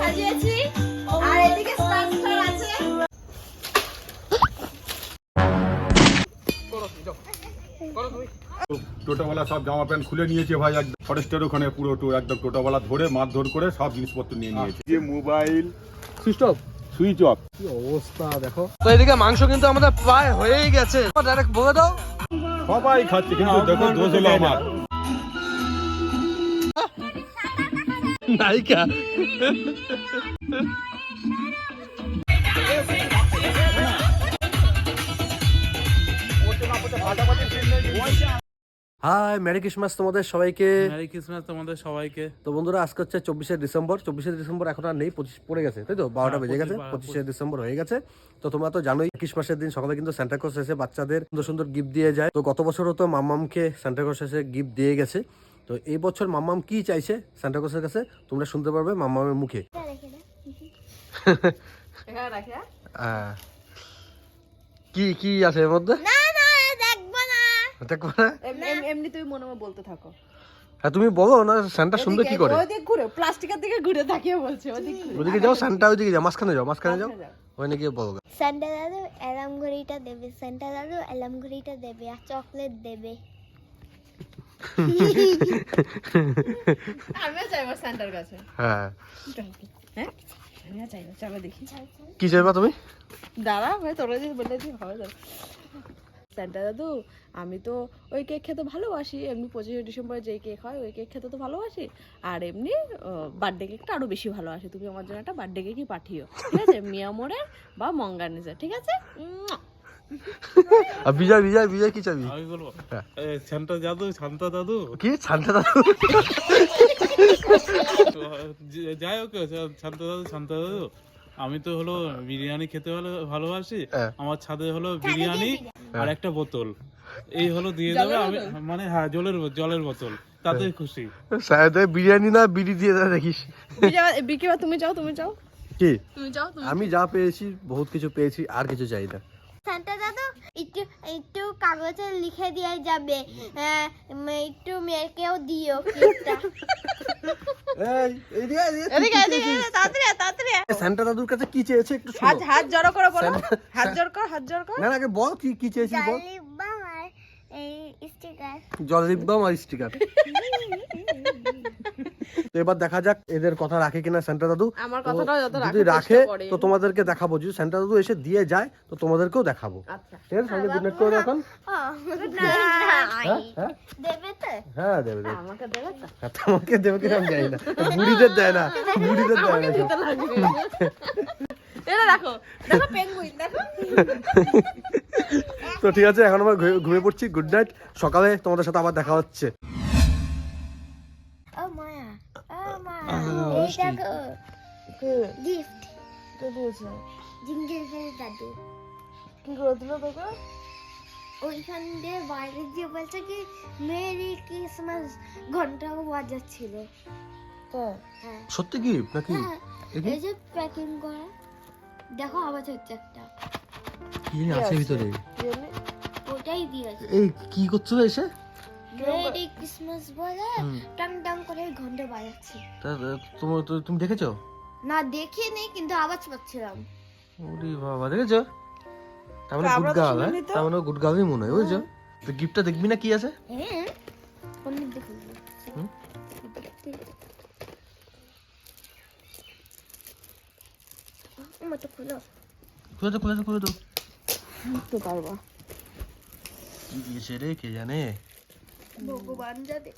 সাজিয়েছি আর এদিকে স্টার আছে। টোটোওয়ালা সব জামা প্যান্ট খুলে নিয়েছে ভাই, একদম ফরেস্টের ওখানে পুরো একদম টোটোওয়ালা ধরে মারধর করে সব জিনিসপত্র নিয়ে নিয়েছে। যে মোবাইল সুইচ অফ কি অবস্থা দেখো। তো এদিকে মাংস কিন্তু আমাদের প্রায় হয়েই গেছে, ডাইরেক্ট বলে দাও। সবাই খাচ্ছে কিন্তু দেখো দোষ হলো আমার। নায়িকা হাই, মেরি ক্রিসমাস তোমাদের সবাইকে। মেরি ক্রিসমাস তোমাদের সবাইকে। তো বন্ধুরা, আজকে হচ্ছে 24শে ডিসেম্বর। 24শে ডিসেম্বর এখন আর নেই, 25 পড়ে গেছে, তাই তো? 12টা বেজে গেছে, 25শে ডিসেম্বর হয়ে গেছে। তো তোমরা তো জানোই ক্রিসমাসের দিন সকালে কিন্তু সান্টা ক্লজ এসে বাচ্চাদের সুন্দর সুন্দর গিফট দিয়ে যায়। তো গত বছরও তো মাম্মামকে সান্টা ক্লজ এসে গিফট দিয়ে গেছে। তো এই বছর মাম্মাম কি চাইছে সান্টা ক্লজের কাছে তোমরা শুনতে পারবে মাম্মামের মুখে। কি কি আছে এর মধ্যে? দেখবো না, এমনি তুমি মনে মনে বলতে থাকো। হ্যাঁ তুমি বলো না, সান্টা সুন্দর কি করে? ওদিকে ঘুরে, প্লাস্টিকের দিকে ঘুরে তাকিয়ে বলছে ওদিকে যাও, সান্টা ওদিকে যাও, মাঝখানে যাও, ওখানে গিয়ে বলো। সান্টা দাদু অ্যালার্ম ঘড়িটা দেবে, সান্টা দাদু অ্যালার্ম ঘড়িটা দেবে আর চকলেট দেবে। আমিও চাইবো সেন্টার কাছে। হ্যাঁ হ্যাঁ আমিও চাইবো, চলো দেখি কি চাইবা তুমি? দাঁড়া ভাই, তোরা যদি বলেছি হবে তো। সেন্টা দাদু, আমি তো ওই কেক খেতে ভালোবাসি, এমনি 25শে ডিসেম্বরে যেই কেক হয় ওই কেক খেতে তো ভালোবাসি, আর এমনি বার্থডে কেকটা আরো বেশি ভালোবাসি। তুমি আমার জন্য একটা বার্থডে কেকই পাঠিও, ঠিক আছে? মিয়ামোরের বা মঙ্গানিজের, ঠিক আছে? আর বিজয় বিজয় বিজয় কি চাবি? আমি বলবো শান্তা দাদু কি শান্তা দাদু? যাই হোক, শান্তা দাদু আমি তো হলো বিরিয়ানি খেতে ভালোবাসি, আমার ছাদে হলো বিরিয়ানি আর একটা বোতল, এই হলো দিয়ে দেবে। আমি মানে হ্যাঁ, জলের বোতল, তাতে খুশি। বিরিয়ানি না বিড়ি দিয়ে দেয় দেখিস। বিকিবা তুমি যাও, কি তুমি যাও। আমি যা পেয়েছি বহুত কিছু পেয়েছি, আর কিছু চাই না। সান্টা দাদু একটু কাগজে লিখে দিয়ে যাবে, একটু মেয়েকেও দিও কেকটা। সান্টা দাদুর কাছে কি চেয়েছে একটু শোনো। হাত জড়ো করে বলো, হাত জড় কর। না আগে বল কি চেয়েছিস বল। লিপবাম আর স্টিকার। জল লিপবাম আর স্টিকার। তো এবার দেখা যাক এদের কথা রাখে কিনা সান্টা দাদু। আমার কথাটাও যত যদি রাখে তো তোমাদেরকে দেখাবো, যদি সান্টা দাদু এসে দিয়ে যায় তো তোমাদেরকেও দেখাবো। আচ্ছা ঠিক আছে, সঙ্গে গুড নাইট করে এখন। দেবে তো? হ্যাঁ দেবে। আমাকে দেবে তো? তোমাকে দেবে কিনা আমি জানি না, বুড়িদের দেয় না, বুড়িদের দেয় না। এটা দেখো পেঙ্গুইন দেখো। তো ঠিক আছে, এখন আমরা ঘুমিয়ে পড়ছি। গুড নাইট, সকালে তোমাদের সাথে আবার দেখা হচ্ছে। ও মায়া, এই দেখো গিফট কে দিয়েছে? জিঙ্গেল বেল দাদু। কি করে দিল তোকে? ওইখান দিয়ে বাইরে দিয়ে বলছে কি মেরি ক্রিসমাস ঘন্টাও বাজাচ্ছিল। হ্যাঁ সত্যি কি নাকি? হ্যাঁ, এই যে প্যাকিং করা দেখো, আওয়াজ হচ্ছে একটা। কি আছে ভিতরে? ওটাই দিয়েছে। এই কি করছো এসে? মেরি ক্রিসমাস বলে টাং টাং করে ঘন্টা বাজাচ্ছে। তুমি দেখেছো? না দেখিনি, কিন্তু আওয়াজ পাচ্ছিলাম। ওরে বাবা, দেখেছো? তার মানে গুড গার্ল, তার মানে গুড গার্লই মনে হয়, বুঝছো? তো গিফটটা দেখবি না কি আছে? হ্যাঁ অনেক দেখুন। মতো খুলো খুলে দাও। তো পারবা। কি দিয়েছে রে কে জানে? ভগবান জানে।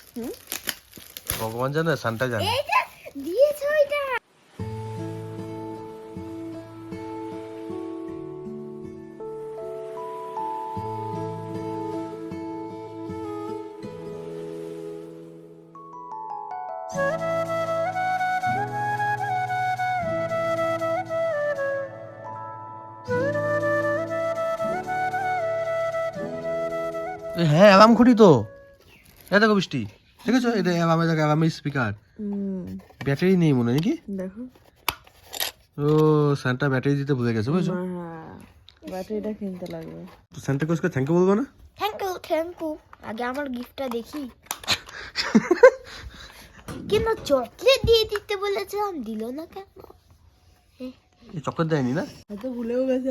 ভগবান জানে, সান্টা জানে। এইটা দিয়েছে ওইটা। হ্যাঁ অ্যালার্ম ঘড়ি তো। এই দেখো বৃষ্টি, দেখেছো? এটা অ্যালার্মের স্পিকার। ব্যাটারি নেই মনে হয় নাকি? দেখো, ও সান্টা ব্যাটারি দিতে ভুলে গেছে, বুঝছো? ব্যাটারিটা কিনতে লাগবে। তো সান্টা ক্লজকে থ্যাংক ইউ বলবো না? Thank you. আগে আমার গিফটটা দেখি। কিন্তু চকলেট দিয়ে দিতে বলেছিলাম, দিল না কেন? চকলেট দেয়নি না? হয়তো ভুলেও গেছে,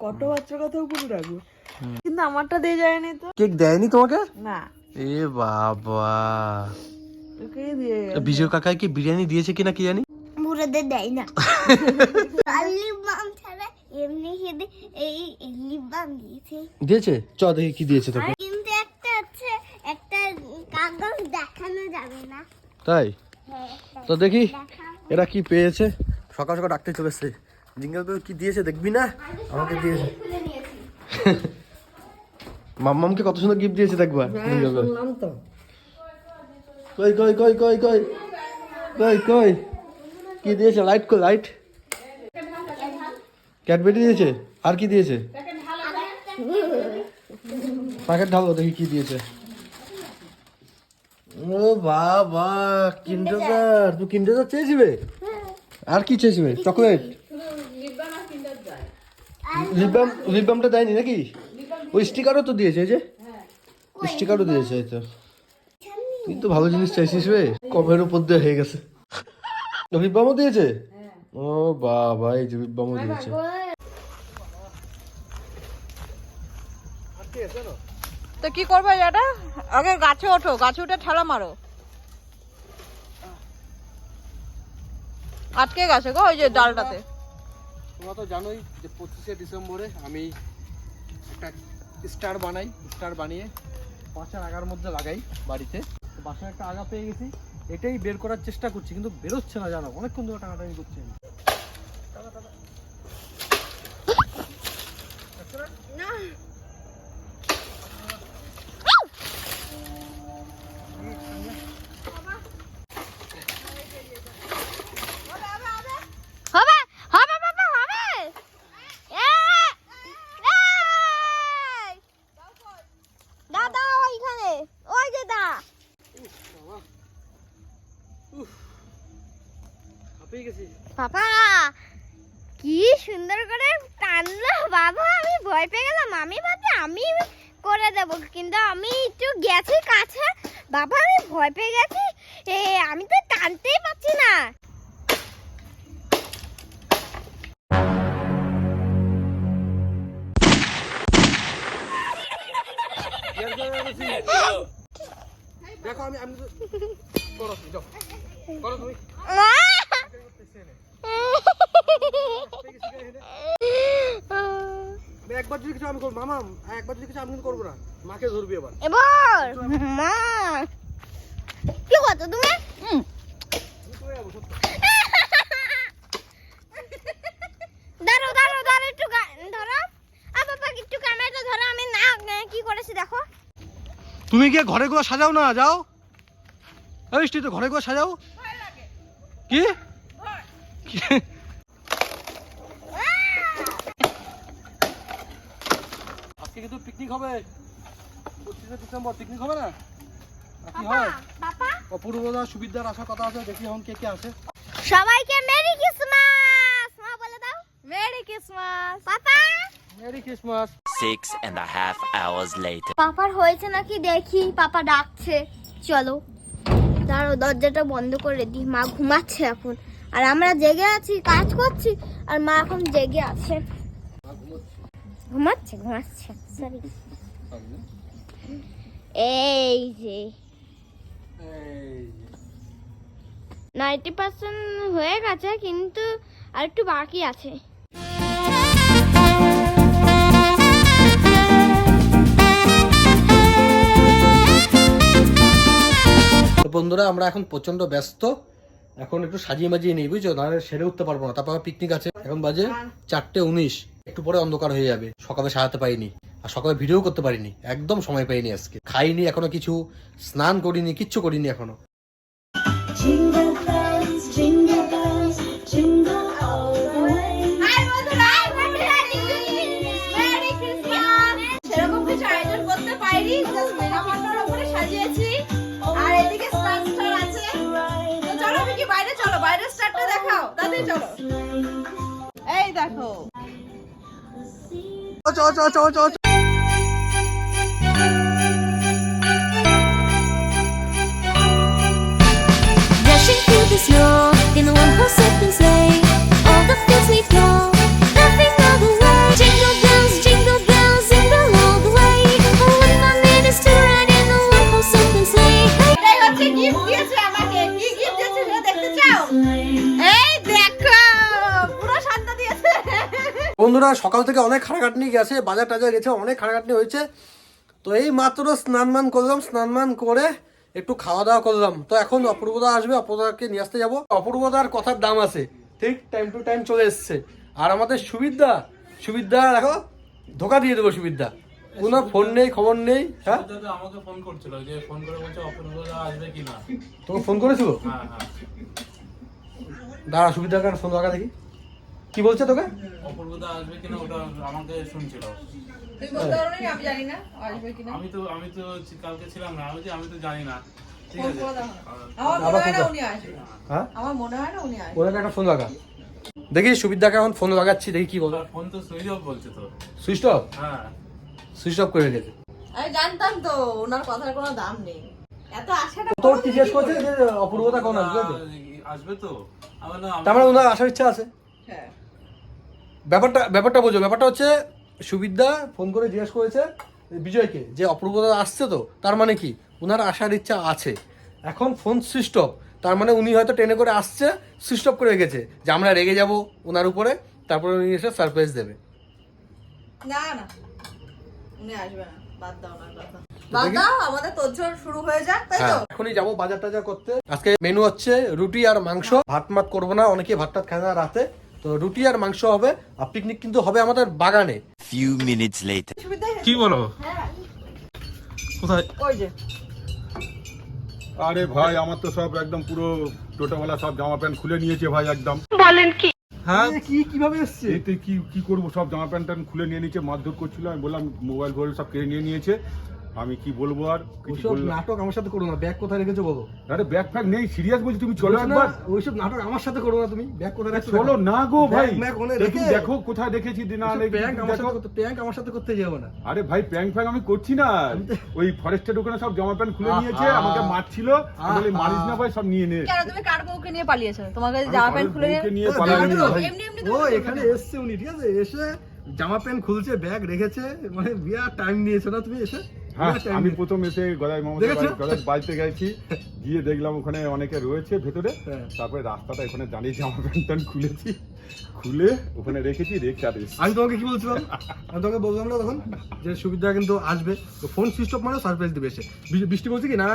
কত বাচ্চার কথাও ভুলে রাখবো, কিন্তু আমারটা দিয়ে যায়নি তো। কেক দেয়নি তোমাকে? না, এ বাবা, তোকে দিয়ে গেছে। বিজয় কাকাই কি বিরিয়ানি দিয়েছে কিনা কি জানি। বুড়োদের দেয় না। লিপ বাম ছাড়া এমনি খেতে এই লিপ বাম দিয়েছে। চ দেখি কি দিয়েছে তোকে। কিন্তু একটা আছে, একটা কাগজ দেখানো যাবে না। তাই হ্যাঁ, তো দেখি দেখাও। এরা কি পেয়েছে। সকাল সকাল ডাকতে চলে এসছে। জিঙ্গেল বেল কি দিয়েছে দেখবি না? আমাকে দিয়েছে। খুলে নিয়েছি। মাম্মামকে কত সুন্দর গিফট দিয়েছে দেখবা। জিঙ্গেল বেল শুনলাম তো। কই কই কই কই কই কই কই কি দিয়েছে? লাইট কই, লাইট। ক্যাডবেরি দিয়েছে। আর কি দিয়েছে? প্যাকেট ঢালো দেখি কি দিয়েছে। ও বাবা, কিন্ডার জার। তুই কিন্ডার জার চেয়েছিবে? আর কি চেয়েছিবে? চকলেট, লিপ বামটা দেয়নি নাকি? ওই স্টিকারও তো দিয়েছে, এই যে স্টিকারও দিয়েছে। এই তো তুই তো ভালো জিনিস চাইছিস রে। কবের উপর দিয়ে হয়ে গেছে। লিপ বামও দিয়েছে। ও বাবা, এই যে লিপ বামও দিয়েছে। তো কি করবে এটা? আগে গাছে ওঠো, গাছে উঠে ঠেলা মারো। আটকে গেছে গো ওই যে ডালটাতে। তোমরা তো জানোই যে 25শে ডিসেম্বরে আমি একটা স্টার বানাই। স্টার বানিয়ে বাসার আগার মধ্যে লাগাই বাড়িতে। তো বাসায় একটা আগা পেয়ে গেছি, এটাই বের করার চেষ্টা করছি, কিন্তু বেরোচ্ছে না। জানো, অনেকক্ষণ ধরে টানাটানি করছি আমি। হবে হবে বাবা হবে। দাদা ওইখানে, ওই যে দা। হাঁপিয়ে গেছি। বাবা কি সুন্দর করে টানলো বাবা, আমি ভয় পেয়ে গেলাম। আমি ভাবছি আমি করে দেবো, কিন্তু আমি একটু গেছি কাছে বাবা, আমি ভয় পেয়ে গেছি। আমি তো টানতেই পারছি না। দেখো আমি করো তুমি, যাও করো তুমি। একবার যদি কিছু আমি করবো, মামা একবার যদি কিছু আমি কিন্তু করবো না। মাকে ধরবি এবার। এবার মা কি করছো তুমি? দাঁড়ো দাঁড়ো দাঁড়ো, একটু ধরো। বাবা একটু ক্যামেরাটা ধরো, আমি না কি করেছি দেখো। তুমি কি ঘরে গুলো সাজাও না? যাও এই তো ঘরে গুলো সাজাও। কি আজকে কিন্তু পিকনিক হবে। 25শে ডিসেম্বর পিকনিক হবে না? কি হয়? বাবা অপূর্বদা সুবিধার আসার কথা আছে, দেখি এখন কে কে আসে। সবাইকে মেরি ক্রিসমাস মা বলে দাও। Merry Christmas papa. Merry Christmas. 6.5 hours later. পাপার হয়েছে নাকি দেখি, পাপা ডাকছে। চলো দাঁড়ো, দরজাটা বন্ধ করে দিই। মা ঘুমাচ্ছে এখন, আর আমরা জেগে আছি, কাজ করছি, আর মা এখন জেগে আছে। ঘুমাচ্ছে ঘুমাচ্ছে সরি। এই যে 90% হয়ে গেছে, কিন্তু আর একটু বাকি আছে। তো বন্ধুরা, আমরা এখন প্রচন্ড ব্যস্ত। এখন একটু সাজিয়ে মাজিয়ে নিই, বুঝছো, নাহলে সেরে উঠতে পারবো না। তারপর পিকনিক আছে। এখন বাজে 4:19, একটু পরে অন্ধকার হয়ে যাবে। সকালে সাজাতে পারিনি, আর সকালে ভিডিও করতে পারিনি, একদম সময় পাইনি আজকে। খাইনি এখনো কিছু, স্নান করিনি, কিচ্ছু করিনি এখনো। সেরকম কিছু আয়োজন করতে পারিনি, জাস্ট মেলামাটার উপরে সাজিয়েছি। আর এদিকে স্টার আছে। তো চলো বিকি, বাইরে চলো, বাইরে স্টারটা দেখাও দাদি, চলো। এই দেখো, the snow in the one-horse open sleigh. All the fields we go, laughing all the way. Jingle bells, jingle all the way. Oh, what fun it is to ride in the one-horse open sleigh. এটাই হচ্ছে gift দিয়েছে আমাকে। কি gift দিয়েছে সেটা দেখতে চাও? এই দেখো, পুরো শান্ত দিয়েছে। বন্ধুরা সকাল থেকে অনেক খাটাখাটনি গেছে, বাজার টাজার গেছে, অনেক খাটাখাটনি হয়েছে। তো এই মাত্র স্নান করলাম, স্নান করে একটু খাওয়া দাওয়া করলাম। তো এখন অপূর্বদা আসবে, অপূর্বদাকে নিয়ে আসতে যাবো। অপূর্বদার কথার দাম আছে, ঠিক টাইম টু টাইম চলে এসছে। আর আমাদের সুবিধা দেখো ধোকা দিয়ে দেবো সুবিধা, কোনো ফোন নেই, খবর নেই। হ্যাঁ দাদা আমাকে ফোন করছিল, যে ফোন করে বলছে অপূর্বদা আসবে কিনা। তোকে ফোন করেছিল? হ্যাঁ হ্যাঁ, দাঁড়া সুবিধার কারণে ফোন দরকার দেখি কি বলছে তোকে। অপূর্বদা আসবে কিনা ওটা আমাকে শুনছিল। তুই বলতে পারো না, আমি জানি না আসবে কিনা। আমি তো কালকে ছিলাম না, আমি তো জানি না। ঠিক ফোন আছে, করে দেখো না। আমার মনে হয় না উনি আসবে। হ্যাঁ আমার মনে হয় না উনি আসবে। ওদেরকে একটা ফোন লাগা দেখি, সুবিধাকে এখন ফোন লাগাচ্ছি, দেখি কি বলবো। ফোন তো সুইচ অফ বলছে তো। Switch off? হ্যাঁ সুইচ অফ করে রেখেছে। আমি জানতাম তো ওনার কথার কোনো দাম নেই। এত আশাটা তোর কি জিজ্ঞেস করছে যে অপূর্বতা কোন আসবে? আসবে তো। আমার না, তার মানে ওনার আসার ইচ্ছা আছে। হ্যাঁ, ব্যাপারটা বোঝো। ব্যাপারটা হচ্ছে সুবিধা ফোন করে জিজ্ঞেস করেছে বিজয়কে যে অপূর্বতা আসছে তো, তার মানে কি ওনার আসার ইচ্ছা আছে। এখন ফোন সুইচ অফ, তার মানে উনি হয়তো ট্রেনে করে আসছে, সুইচ অফ করে রেখেছে যে আমরা রেগে যাব ওনার উপরে, তারপরে উনি এসে সারপ্রাইজ দেবে। না উনি আসবে না, বাদ দাও না কথা। বাদ দাও, আমাদের তোরজোর শুরু হয়ে যাক, তাই তো? হ্যাঁ, এখনই যাবো বাজার টাজার করতে। আজকে মেনু হচ্ছে রুটি আর মাংস, ভাত মাত করবো না, অনেকে ভাত টাত খায় না রাতে, তো রুটি আর মাংস হবে। আর পিকনিক কিন্তু হবে আমাদের বাগানে। Few minutes later. কি বলো? কোথায়? ওই যে আরে ভাই আমার তো সব একদম পুরো টোটোওয়ালা সব জামা প্যান্ট খুলে নিয়েছে ভাই একদম। হ্যাঁ কিভাবে এসছে? এতে কি করবো, সব জামা প্যান্ট ট্যান্ট খুলে নিয়ে নিয়েছে, মারধর করছিল। আমি বললাম মোবাইল ফোবাইল সব কেড়ে নিয়ে নিয়েছে। আমি কি বলবো আর, কিছু ওইসব বললাম। নাটক আমার সাথে করো না। ব্যাগ কোথায় রেখেছো বলো? আরে ব্যাগ ফ্যাগ নেই, সিরিয়াস বলছি, তুমি চলো না, একবার। ওইসব নাটক আমার সাথে করো না। তুমি ব্যাগ কোথায় রাখছো? চলো না গো ভাই, ব্যাগ ওনে তুমি রেখে দেখো কোথায় রেখেছি না ওইসব রেখেছি, প্র্যাঙ্ক তুমি আমার দেখো। সাথে প্র্যাঙ্ক আমার সাথে করতে যাবো না। আরে ভাই প্র্যাঙ্ক ফ্যাঙ্ক আমি করছি না, ওই ফরেস্টের ওখানে সব জামা প্যান্ট খুলে নিয়েছে, আমাকে মারছিল। আমি বলি মারিস না ভাই, সব নিয়ে নে। কেন তুমি কার বউকে নিয়ে পালিয়েছো? তোমার কাছে জামা প্যান্ট খুলে বউকে নিয়ে ও, পালাইনি দেখো, ভাই। এমনি এমনি ও এখানে এসছে উনি, ঠিক আছে, এসে জামা প্যান্ট খুলছে, ব্যাগ রেখেছে, মানে বিরাট টাইম নিয়েছো না তুমি এসে? হ্যাঁ বিরাট time আমি নিয়েছো। প্রথম এসে গদাই দেখেছো? গদাই বাড়িতে গেছি, গিয়ে দেখলাম ওখানে অনেকে রয়েছে ভেতরে। হ্যাঁ। তারপরে রাস্তাটা এখানে দাঁড়িয়ে জামা প্যান্ট ট্যান্ট খুলেছি, খুলে ওখানে রেখেছি, রেখে আর এসেছি। আমি তোমাকে কি বলছিলাম? আমি তোমাকে বললাম না তখন যে সুবিধা কিন্তু আসবে, তো ফোন সুইচ অফ মানে সারপ্রাইজ দেবে এসে। বৃষ্টি বলছে কি না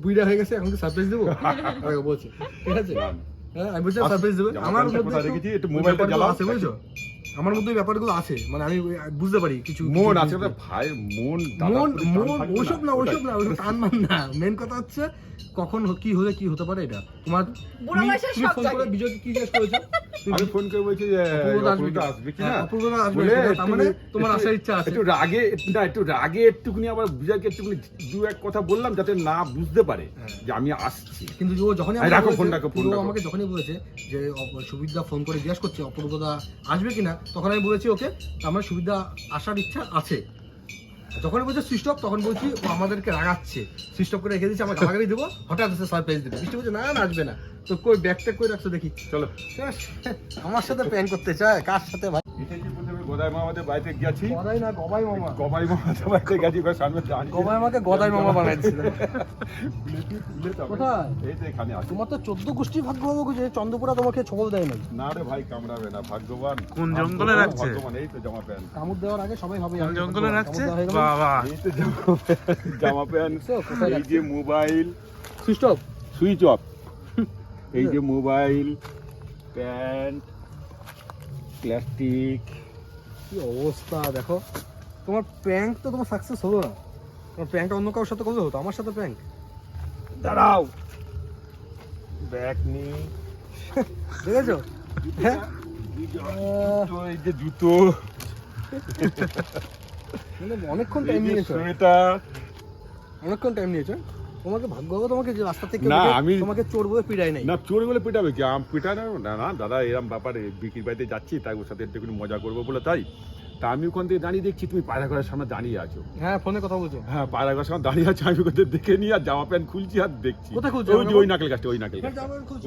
বুইড়া হয়ে গেছে, এখন কি সারপ্রাইজ দেবো? আমাকে বলছে, ঠিক আছে। হ্যাঁ আমি বলছি সারপ্রাইজ দেবে। জামা আমার প্যান্টটা মধ্যে কোথায় রেখেছি? একটু ওই মোবাইলটা ব্যাপারগুলো জ্বালাও। আছে, বুঝছো? আমার মধ্যে ওই ব্যাপারগুলো আছে, মানে আমি বুঝতে পারি কিছু মন কিছু আছে জিনিস। ভাই, মন মন দাদার প্রতি টান থাকবে ওইসব না, ওইসব টান মান না। মেন কথা হচ্ছে কখন কি হলে কি হতে পারে এটা তোমার। বুড়ো বয়সে তুমি সব ফোন করে জাগে। বিজয়কে কি জিজ্ঞেস করেছো? আমি ফোন করে বলছি যে অপূর্বদা আসবে অপূর্বদা কি? আসবে কি হ্যাঁ, না, অপূর্বদা আসবে বলে কি না, তার মানে তোমার আসার ইচ্ছা আছে। একটু রাগে না, একটু রাগে একটুকুনি আবার বিজয়কে একটুকুনি দু এক কথা বললাম যাতে না বুঝতে পারে যে আমি আসছি। কিন্তু ও যখনই এই রাখো ফোন রাখো, ফোন ও রাখো। আমাকে যখনই বলেছে যে সুবিধা ফোন করে জিজ্ঞেস করছে অপূর্বদা আসবে কিনা, তখন আমি বলেছি ওকে আমার সুবিধা আসার ইচ্ছা আছে। যখন বলছে সুইচ অফ, তখন বলছি ও আমাদেরকে রাগাচ্ছে, সুইচ অফ করে রেখে দিচ্ছে, আমাকে গালাগালি দেবো, হঠাৎ এসে সারপ্রাইজ দেবে। বৃষ্টি বলছে না আসবে না, তো কই ব্যাগ ট্যাগ করে রাখছো দেখি। চলো আমার সাথে প্ল্যান করতে চায়, কার সাথে ভাই? এসেছি প্রথমে গদাই মামাদের বাড়িতে গেছি, গদাই না গবাই মামা। গবাই মামাদের বাড়িতে গেছি, ওখানে সামনে দাঁড়িয়ে গবাই মামাকে গদাই মামা বানাইছিল। খুলে তারপরে- কোথায়? এই তো এখানে আছে। তোমার তো 14 গোষ্ঠী ভাগ্য হবে যে চন্দ্রপুরা তোমাকে ছবল দেয় নাই। না রে ভাই কামড়াবে না, ভাগ্যবান। কোন জঙ্গলে ভাগ্যবান, রাখছে? ভাগ্যবান, এই তো জামা প্যান্ট, কামড় দেওয়ার আগে সবাই ভাবে কোন আমি জঙ্গলে কামড় রাখছে? দেওয়া হয়ে গেল। বাবা, এই তো জামা প্যান্ট, কোথায় এই রাখছে? যে mobile switch off. Switch off, এই যে মোবাইল, প্যান্ট, প্লাস্টিক। কি অবস্থা দেখো, তোমার প্র্যাঙ্ক তো তোমার সাকসেস হলো না। তোমার প্র্যাঙ্কটা অন্য কারোর সাথে করলে হতো, আমার সাথে প্র্যাঙ্ক। দাঁড়াও, ব্যাগ নেই, দেখেছো? হ্যাঁ তো এই যে জুতো, মানে অনেকক্ষণ এই টাইম যে নিয়েছো, সোয়েটার। অনেকক্ষণ টাইম নিয়েছো। তোমাকে ভাগ্য হবে তোমাকে যে রাস্তা থেকে না, উঠে আমি- তোমাকে চোর বলে পিড়াই নাই। না চোর বলে পিটাবে কি, পিটানো না, না দাদা এরম ব্যাপারে বিক্রির বাড়িতে যাচ্ছি, তাই ওর সাথে একটু মজা করবো বলে তাই। তা আমি ওখান থেকে দাঁড়িয়ে দেখছি তুমি পায়রা ঘরের সামনে দাঁড়িয়ে আছো। হ্যাঁ ফোনে কথা বলছো। হ্যাঁ পায়রা ঘরের সামনে দাঁড়িয়ে আছো, আমি ওখান থেকে দেখে নিয়ে আর জামা প্যান্ট খুলছি আর দেখছি। কোথায় খুলছো? ওই যে ওই নাকেল গাছটা, ওই নাকেল গাছটা,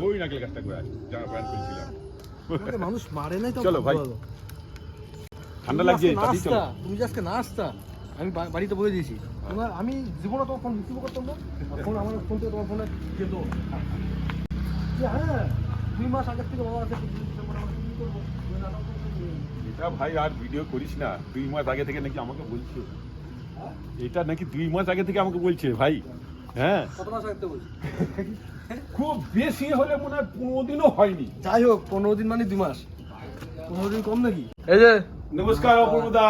ওই নাকেল গাছটা করে জামা প্যান্ট খুলছিলাম। মানুষ মারে নাই তো। চলো ভাই, ঠান্ডা লাগছে। তুমি যে আজকে না আসতা, আমি বাড়িতে বলে দিয়েছি। আমি জীবনে তোমার ফোন রিসিভ করতাম না। ফোন আমার ফোন থেকে তোমার ফোনে যেত। হ্যাঁ 2 মাস আগের থেকে বাবা আছে। এটা ভাই আর ভিডিও করিস না, 2 মাস আগে থেকে নাকি আমাকে বলছে, এটা নাকি 2 মাস আগে থেকে আমাকে বলছে ভাই। হ্যাঁ কত মাস আগে থেকে বলছি? খুব বেশি হলে মনে হয় 15 দিনও হয়নি। যাই হোক 15 দিন মানে 2 মাস, 15 দিন কম নাকি? এই যে নমস্কার অপূর্বদা,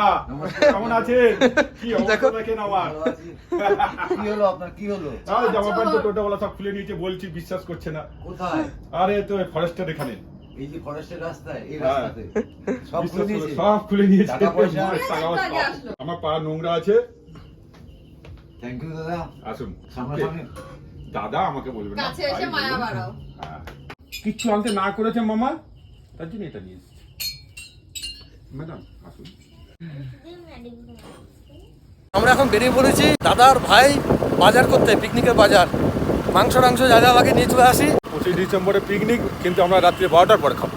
কেমন আছেন? কি অবস্থা দেখেন আমার? কি হলো আপনার, কি হলো? আর জামা প্যান্ট তো টোটোওয়ালা সব খুলে নিয়েছে, বলছি বিশ্বাস করছে না। কোথায়? আরে তো ফরেস্টের এখানে, এই যে ফরেস্টের রাস্তায়, এই রাস্তাতে সব খুলে নিয়েছে। সব খুলে নিয়েছে, টাকা পয়সা? আমার পা নোংরা আছে। থ্যাংক ইউ দাদা। আসুন সামনাসামনি দাদা আমাকে বলবেন না, কাছে এসে মায়া বাড়াও। হ্যাঁ। কিচ্ছু আনতে না করেছে মামা, তার জন্য এটা নিয়ে এসেছি। ম্যাডাম আসুন। আমরা এখন বেরিয়ে পড়েছি দাদার ভাই বাজার করতে, পিকনিকের বাজার। মাংস যা যা আগে নিয়ে চলে আসি। 25 ডিসেম্বরে পিকনিক, কিন্তু আমরা রাত্রে 12টার পরে খাবো।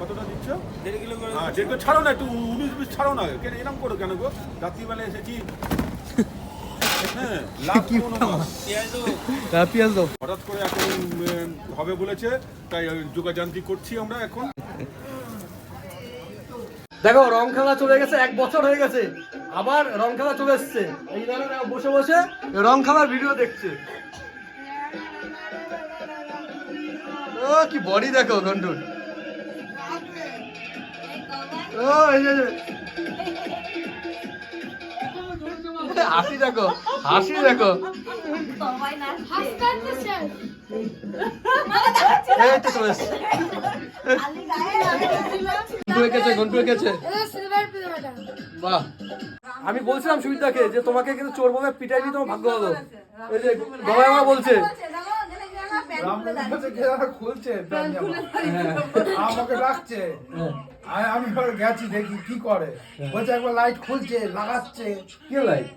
কতটা দিচ্ছ? 1.5 কিলো করে। হ্যাঁ 1.5 কিলো ছাড়ো না, একটু 19-20 ছাড়ো না। কেন এরকম করো কেন গো? রাত্রিবেলা এসেছি। হ্যাঁ লাভ কোনো মাছ। পেঁয়াজ দাও। হঠাৎ করে এখন হবে বলেছে, তাই যোগাযান্ত্রিক করছি আমরা এখন। দেখো রং খেলা চলে গেছে, 1 বছর হয়ে গেছে, আবার রং খেলা চলে এসছে। এই দাদা বসে বসে রং খেলার ভিডিও দেখছে। ও কি বডি দেখো ঘন্টুর। ও এই যে হাসি দেখো, হাসি দেখো। এই তো চলে এসছে। ঘন্টু এঁকেছে। বাহ, আমি বলছিলাম সুবিধাকে যে তোমাকে কিন্তু চোর বলে পিটাইনি, তোমার ভাগ্য হলো। এই যে গলায় আমার বলছে খুলছে আমাকে ডাকছে, আমি গেছি দেখি কি করে, বলছে একবার লাইট খুলছে, লাগাচ্ছে। কি লাইট?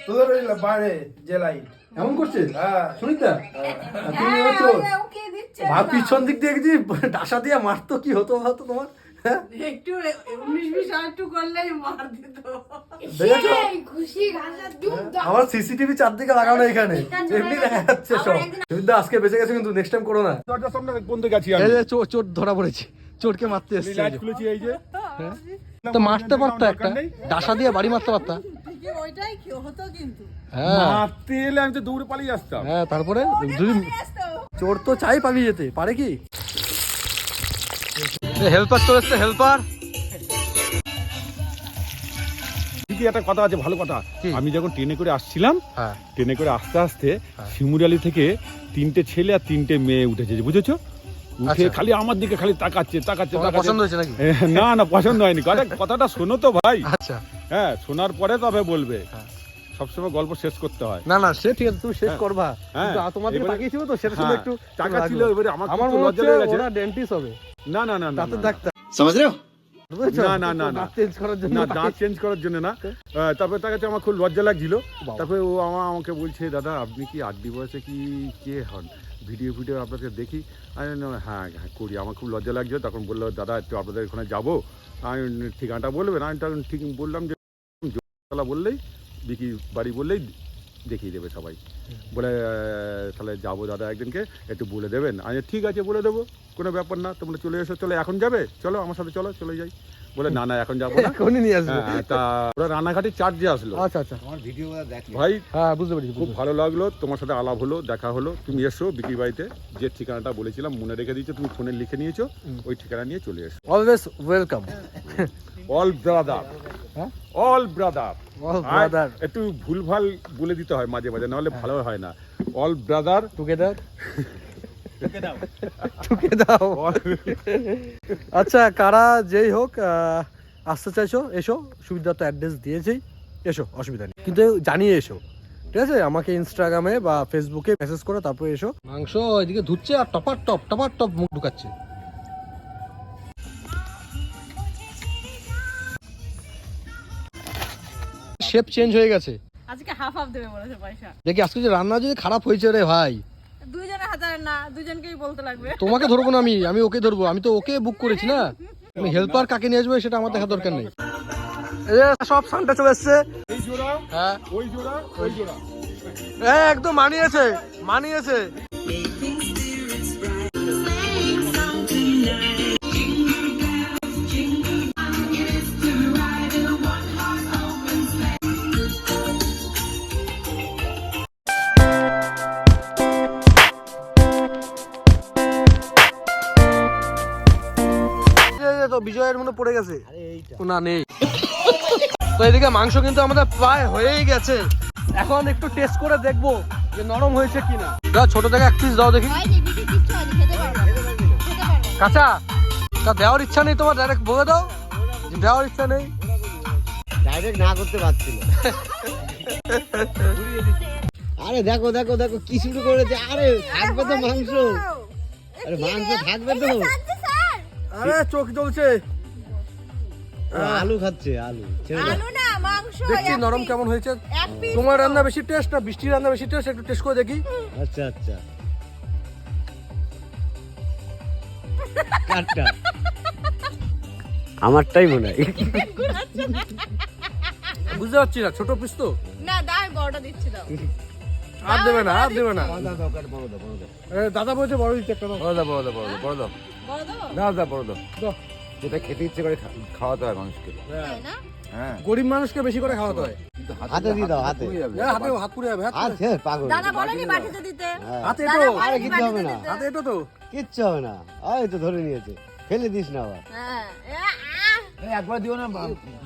তোদের ওই বাইরে যে লাইট এমন করছে? হ্যাঁ সুনিতা তুমি চোর। ভাব পিছন দিক দিয়ে দেখছি ডাসা দিয়ে মারতো, কি হতো হতো তোমার? হ্যাঁ একটু 19-20 আর একটু করলেই মার দিত। দেখেছো? খুশি গাছে দুধ আমার সিসিটিভি চারদিকে লাগানো এখানে, এমনি দেখা যাচ্ছে সব। সুবিধা আজকে বেঁচে গেছে, কিন্তু নেক্সট টাইম করো না। দরজার সামনে বন্ধ গেছি আমি। এই যে চোর ধরা পড়েছে, চোরকে মারতে এসেছে। লাইট খুলেছি এই যে। তো মারতে পারতা, একটা ডাসা দিয়ে বাড়ি মারতে পারতা। ওইটাই কি হতো কিন্তু। হ্যাঁ মারতে এলে আমি তো দৌড়ে পালিয়ে আসতাম। হ্যাঁ, তারপরে যদি চোর তো চাই পালিয়ে যেতে পারে কি। হেল্পার চলে এসছে, হেল্পার। ঠিকই একটা কথা আছে, ভালো কথা। আমি যখন ট্রেনে করে আসছিলাম, হ্যাঁ ট্রেনে করে আস্তে আস্তে শিমুরালি থেকে 3টে ছেলে আর 3টে মেয়ে উঠেছে, বুঝেছো? উঠে আচ্ছা। খালি আমার দিকে খালি তাকাচ্ছে। তোমার পছন্দ হয়েছে নাকি? না না পছন্দ হয়নি। কথাটা শোনো তো ভাই। আচ্ছা হ্যাঁ শোনার পরে তবে বলবে। সবসময় গল্প শেষ করতে হয়। না না, সে ঠিক আছে, তুমি শেষ করবা। হ্যাঁ, কিন্তু তোমার দিকে এবারে- তাকিয়ে ছিল তো, সেটা শুনে একটু টাকা ছিল, লাগলো। এবারে আমার আমার খুব মনে লজ্জা হচ্ছে লেগে গেছে। ওরা ডেন্টিস্ট হবে, না না না না দাঁতের না, ডাক্তার। বুঝেছো? না, না, না, না। দাঁত চেঞ্জ করার জন্য না দাঁত চেঞ্জ করার জন্য না। তারপরে তার কাছে আমার খুব লজ্জা লাগছিল। বাবা। তারপরে ও আমাকে বলছে, দাদা আপনি কি 8 বয়সে কি কে হন? ভিডিও আপনাকে দেখি। আমি বললাম, হ্যাঁ হ্যাঁ করি। আমার খুব লজ্জা লাগছিল। তখন বললো, দাদা একটু আপনাদের ওখানে যাবো, আমি ঠিকানাটা বলবেন? আমি তখন ঠিক বললাম যে জোড়াতলা বললেই, বিকি বাড়ি বললেই দেখিয়ে দেবে সবাই। বলে তাহলে যাবো দাদা, একদিনকে একটু বলে দেবেন। আমি ঠিক আছে বলে দেবো, কোনো ব্যাপার না। তোমরা চলে এসো। চলো এখন যাবে, চলো আমার সাথে চলো, চলে যাই। বলে না না এখন যাবো না। এখনই নিয়ে আসবে। হ্যাঁ, তা ওরা রানাঘাটে চার্জে আসলো। আচ্ছা আচ্ছা, আমার ভিডিও দেখি। ভাই হ্যাঁ বুঝতে পেরেছি। খুব ভালো লাগলো, তোমার সাথে আলাপ হলো, দেখা হলো। তুমি এসো বিকি বাড়িতে, যে ঠিকানাটা বলেছিলাম মনে রেখে দিয়েছো, তুমি ফোনে লিখে নিয়েছো, ওই ঠিকানা নিয়ে চলে এসো। Always welcome. অল ব্রাদার, হ্যাঁ? All brother. অল ব্রাদার একটু ভুলভাল বলে দিতে হয় মাঝে মাঝে, নাহলে ভালো হয় না। All brother together. ঠুকে দাও। আচ্ছা, কারা যেই হোক আসতে চাইছো এসো, সুবিধা তো অ্যাড্রেস দিয়েছেই, এসো, অসুবিধা নেই, কিন্তু জানিয়ে এসো, ঠিক আছে? আমাকে ইনস্টাগ্রামে বা ফেসবুকে মেসেজ করে তারপরে এসো। মাংস এদিকে ধুচ্ছে আর টপার টপ মুখ ঢুকাচ্ছে। শেপ চেঞ্জ হয়ে গেছে, আজকে হাফ হাফ দেবে বলেছে পয়সা। দেখি আজকে যে রান্না যদি খারাপ হয়েছে রে ভাই, দুইজনের হাজার না, দুজনকেই বলতে লাগবে। তোমাকে ধরবো না আমি ওকে ধরবো, আমি তো ওকে বুক করেছি না। আমি হেল্পার কাকে নিয়ে আসবো সেটা আমার দেখা দরকার নেই। এই যে সব সানটা চলে এসছে। এই জোড়া, হ্যাঁ ওই জোড়া, ওই জোড়া। একদম মানিয়েছে। তো বিজয়ের মনে পড়ে গেছে, না নেই। তো এদিকে মাংস কিন্তু আমাদের প্রায় হয়েই গেছে, এখন একটু টেস্ট করে দেখবো যে নরম হয়েছে কিনা। দাও ছোট থেকে এক পিস দাও দেখি। কাঁচা তা দেওয়ার ইচ্ছা নেই তোমার? ডাইরেক্ট বলে দাও যে দেওয়ার ইচ্ছা নেই। ডাইরেক্ট না করতে পারছি না। আরে দেখো দেখো দেখো কি শুরু করেছে। আরে থাকবে তো মাংস, আরে মাংস থাকবে তো। আরে চোখ জ্বলছে। আলু খাচ্ছে, আলু আলু না, মাংস। দেখছি নরম কেমন হয়েছে। তোমার রান্না বেশি টেস্ট না বৃষ্টির রান্না বেশি টেস্ট? একটু টেস্ট করে দেখি। আচ্ছা আচ্ছা, কাটটা আমারটাই মনে হয়। বুঝতে পারছি না, ছোট পিস তো। না দাও, বড়টা দিচ্ছি দাও। আর দেবে না, আর দেবে না। দাদা বলছে বড় দিচ্ছে একটা। বড় দাও বড় দাও বড় দাও বড় দাও বড় দাও। দাও দাও বড় দাও, যেটা খেতে ইচ্ছে করে খাওয়াতে হয় মানুষকে। তাই না? হ্যাঁ, গরিব মানুষকে বেশি করে খাওয়াতে হয়। হাতে দিয়ে দাও, হাতে হাত পুড়ে যাবে। হাতে পাগল। দাদা বলেনি বাটিতে দিতে। হাতে দাদা তো, আরে বলেনি কিচ্ছু হবে বাটিতে না, দিতে। হাতে এটা তো কিচ্ছু হবে না। এই তো ধরে নিয়েছে, ফেলে দিস না আবার। হ্যাঁ, একবার দিও না,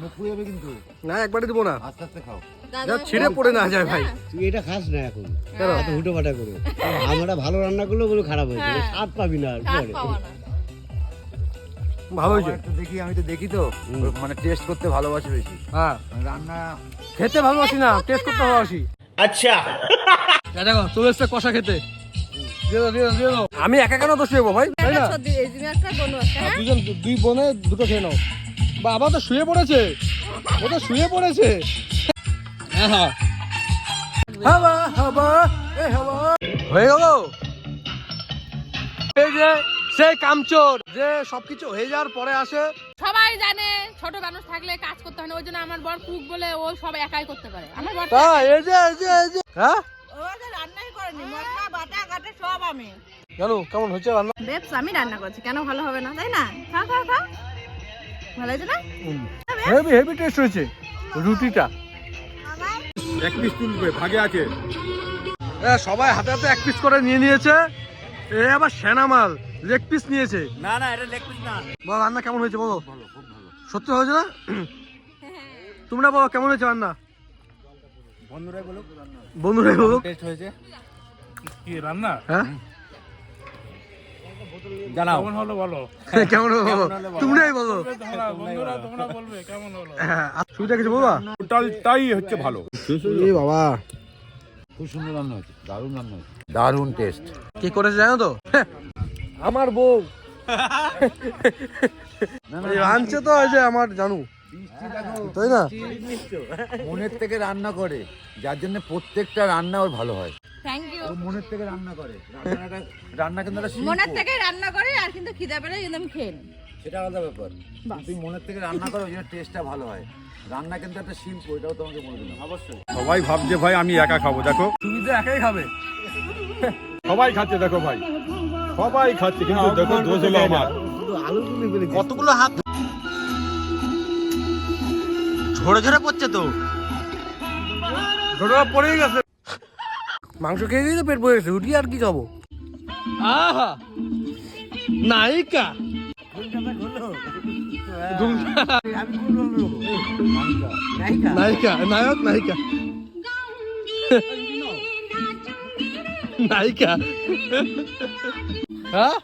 মুখ পুড়ে যাবে কিন্তু। না, একবারে দিব না, আস্তে আস্তে খাও। যা ছিঁড়ে পড়ে না যায় ভাই। তুই এটা খাস না এখন, এত হুটো পাটা করে। আমরা ভালো রান্না করলেও বলে খারাপ হয়েছে, স্বাদ পাবি না আর পরে। ভালো হয়েছে। দেখি, আমি তো দেখি তো, মানে টেস্ট করতে ভালোবাসি বেশি। হ্যাঁ, রান্না খেতে ভালোবাসি না, টেস্ট করতে ভালোবাসি। আচ্ছা দেখো চলে এসছে কষা খেতে। দিয়ে দাও। আমি একা কেন দোষ দেবো ভাই, তাই না? এই দিনে একটা বনু আছে। হ্যাঁ? দুজন, দুই বোনে দুটো খেয়ে নাও। বাবা তো শুয়ে পড়েছে, ও তো শুয়ে পড়েছে। হ্যাঁ, হাওয়া হাওয়া এ হাওয়া হয়ে গেল। এই যে সেই কামচোর যে সবকিছু হয়ে যাওয়ার পরে আসে। সবাই জানে ছোট মানুষ থাকলে কাজ করতে হয় না, ওই জন্য আমার বর কুক বলে ও সব একাই করতে পারে। আমার বর এই যে হ্যাঁ, ও তো রান্নাই করেনি, মশলা বাটা কাটে সব আমি। জানো কেমন হচ্ছে রান্না? বেবস আমি রান্না করছি, কেন ভালো হবে না? তাই না? খাও খাও খাও, ভালো হয়েছে না? হেভি টেস্ট হয়েছে রুটিটা। এক পিস তুলবে, ভাগে আছে। সবাই হাতে হাতে এক পিস করে নিয়ে নিয়েছে। এ আবার সেনা মাল লেগ পিস নিয়েছে। না না, এটা লেগ পিস না। বল রান্না কেমন হয়েছে বলো? ভালো, খুব ভালো। সত্যি হয়েছে না? তোমরা বলো কেমন হয়েছে রান্না? বন্ধুরাই বলো টেস্ট হয়েছে কি রান্না? হ্যাঁ জানাও কেমন হলো বলো? কেমন হলো বলো, তোমরাই বলো। বন্ধুরা তোমরা বলবে কেমন হলো। সুবিধা কিছু বলবা? টোটালটাই হচ্ছে ভালো। এ বাবা, খুব সুন্দর রান্না হয়েছে, দারুণ রান্না হয়েছে, দারুণ টেস্ট। কি করেছে জানো তো? আমার বউ আনছে তো, এই যে আমার জানু, তাই না? মনের থেকে রান্না করে, যার জন্য প্রত্যেকটা রান্না ওর ভালো হয়। Thank you. ও মনের থেকে রান্না করে, রান্না কিন্তু একটা শিল্প। মনের থেকে রান্না করে, আর কিন্তু খিদে পেলে কিন্তু আমি খেয়ে নিই। সেটা আলাদা ব্যাপার। তুই মনের থেকে রান্না করো, ওই জন্য টেস্টটা ভালো হয়। রান্না কিন্তু একটা শিল্প, এটাও তোমাকে বলে দিলাম। অবশ্যই সবাই ভাবছে ভাই আমি একা খাবো, দেখো তুমি তো একাই খাবে। সবাই খাচ্ছে, দেখো ভাই সবাই খাচ্ছে, কিন্তু দেখো দোষ হলো আমার। আলু তুলে ফেলেছি। কতগুলো হাত ঝরে ঝরে পড়ছে তো, ঝরে পড়েই গেছে। মাংস খেয়ে গিয়ে তো পেট ভরে গেছে, রুটি আর কি খাবো? আহা নায়িকা, নায়িকা, নায়ক নায়িকা। নায়িকা হ্যাঁ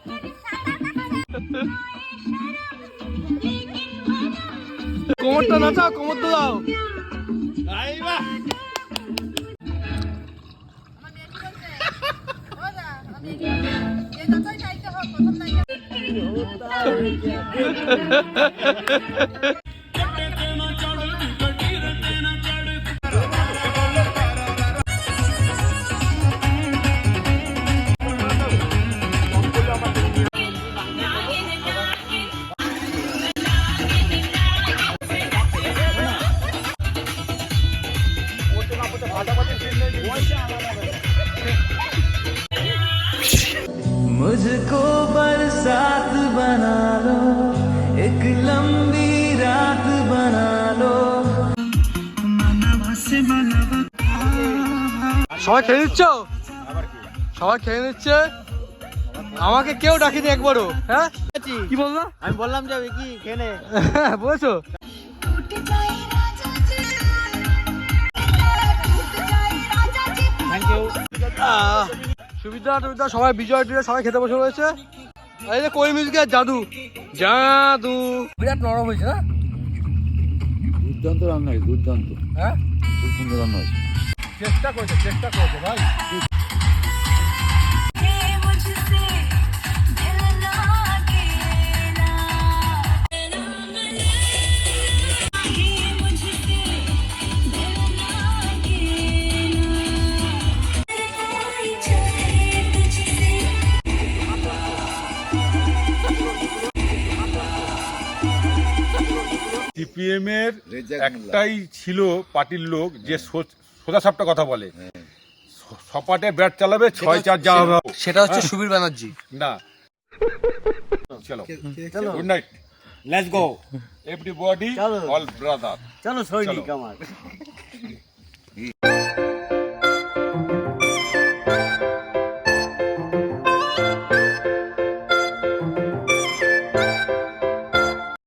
কোমরটা নাচাও, কোমরটা দাও। मुझको बरसात बना लो एक लंबी रात बना लो সবাই খেয়ে নিচ্ছ, সবাই খেয়ে নিচ্ছে, আমাকে কেউ ডাকিনি একবারও। হ্যাঁ কি বললা? আমি বললাম যে কি খেনে বলেছো? Thank you. সুবিধা টুবিধা সবাই, বিজয় টিজয় সবাই খেতে বসে রয়েছে। এই যে কোয়েল মিউজিকের জাদু, জাদু বিরাট নরম হয়েছে না? দুর্দান্ত রান্না হয়েছে, দুর্দান্ত। হ্যাঁ খুব সুন্দর রান্না হয়েছে। চেষ্টা করেছে ভাই। সিপিএম এর একটাই ছিল পার্টির লোক যে সোজা সাপটা কথা বলে, সপাটে ব্যাট চালাবে, 6-4 যাওয়া। সেটা হচ্ছে সুবীর ব্যানার্জি। না, চলো good night, let's go everybody, all brother. চলো সৈনিক আমার।